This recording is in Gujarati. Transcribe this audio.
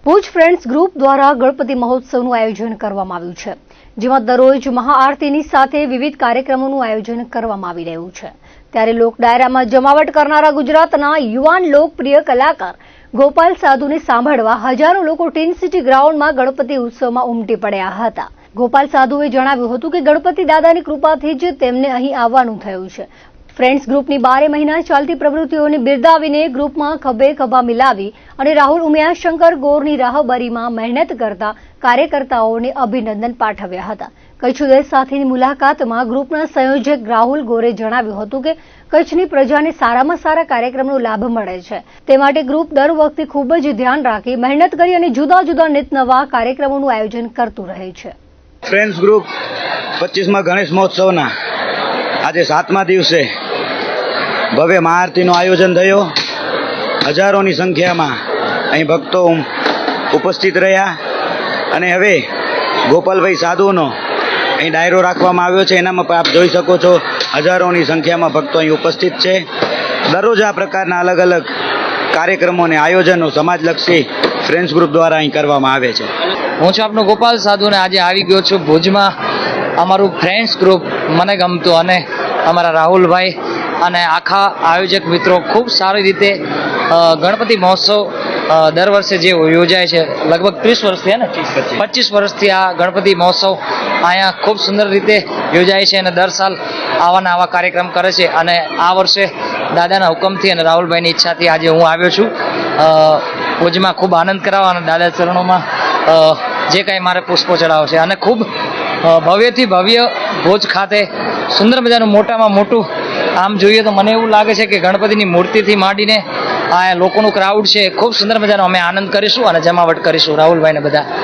ભુજ ફ્રેન્ડ્સ ગ્રુપ દ્વારા ગણપતિ મહોત્સવનું આયોજન કરવામાં આવ્યું છે, જેમાં દરરોજ મહાઆરતીની સાથે વિવિધ કાર્યક્રમોનું આયોજન કરવામાં આવી રહ્યું છે। ત્યારે લોક ડાયરામાં જમાવટ કરનારા ગુજરાતના યુવાન લોકપ્રિય કલાકાર ગોપાલ સાધુને સાંભળવા હજારો લોકો ટીન સિટી ગ્રાઉન્ડમાં ગણપતિ ઉત્સવમાં ઉમટી પડ્યા હતા। ગોપાલ સાધુએ જણાવ્યું હતું કે ગણપતિ દાદાની કૃપાથી જ તેમને અહીં આવવાનું થયું છે। ફ્રેન્ડ્સ ગ્રુપની 12 મહિના ચાલતી પ્રવૃત્તિઓને બિરદાવીને ગ્રુપમાં ખભે ખભા મિલાવી અને રાહુલ ઉમિયાશંકર ગોરની રાહબરીમાં મહેનત કરતા કાર્યકર્તાઓને અભિનંદન પાઠવ્યા હતા। કચ્છ ઉદય સાથેની મુલાકાતમાં ગ્રુપના સંયોજક રાહુલ ગોરે જણાવ્યું હતું કે કચ્છની પ્રજાને સારામાં સારા કાર્યક્રમનો લાભ મળે છે, તે માટે ગ્રુપ દર વખતે ખૂબ જ ધ્યાન રાખી મહેનત કરી અને જુદા જુદા નિત નવા કાર્યક્રમોનું આયોજન કરતું રહે છે। ફ્રેન્ડ્સ ગ્રુપ 25મા ગણેશ મહોત્સવના આજે 7મા દિવસે ભવ્ય મહાઆરતીનું આયોજન થયું। હજારોની સંખ્યામાં અહીં ભક્તો ઉપસ્થિત રહ્યા અને હવે ગોપાલભાઈ સાધુનો અહીં ડાયરો રાખવામાં આવ્યો છે। એનામાં પણ આપ જોઈ શકો છો હજારોની સંખ્યામાં ભક્તો અહીં ઉપસ્થિત છે। દરરોજ આ પ્રકારના અલગ અલગ કાર્યક્રમો અને આયોજનો સમાજલક્ષી ફ્રેન્ડ્સ ગ્રુપ દ્વારા અહીં કરવામાં આવે છે। હું છું આપનો ગોપાલ સાધુ અને આજે આવી ગયો છું ભુજમાં। અમારું ફ્રેન્ડ્સ ગ્રુપ મને ગમતું અને અમારા રાહુલભાઈ અને આખા આયોજક મિત્રો ખૂબ સારી રીતે ગણપતિ મહોત્સવ દર વર્ષે જે યોજાય છે, લગભગ 30 વર્ષથી ને 25 વર્ષથી આ ગણપતિ મહોત્સવ અહીંયા ખૂબ સુંદર રીતે યોજાય છે અને દર સાલ આવાના આવા કાર્યક્રમ કરે છે। અને આ વર્ષે દાદાના હુકમથી અને રાહુલભાઈની ઈચ્છાથી આજે હું આવ્યો છું ભુજમાં ખૂબ આનંદ કરાવવા અને દાદા ચરણોમાં જે કાંઈ મારે પુષ્પો ચડાવો છે અને ખૂબ ભવ્યથી ભવ્ય ભુજ ખાતે સુંદર મજાનું મોટામાં મોટું આમ જોઈએ તો મને એવું લાગે છે કે ગણપતિની મૂર્તિથી માંડીને આ લોકોનું ક્રાઉડ છે, ખૂબ સુંદર મજાનો અમે આનંદ કરીશું અને જમાવટ કરીશું રાહુલભાઈને બધા।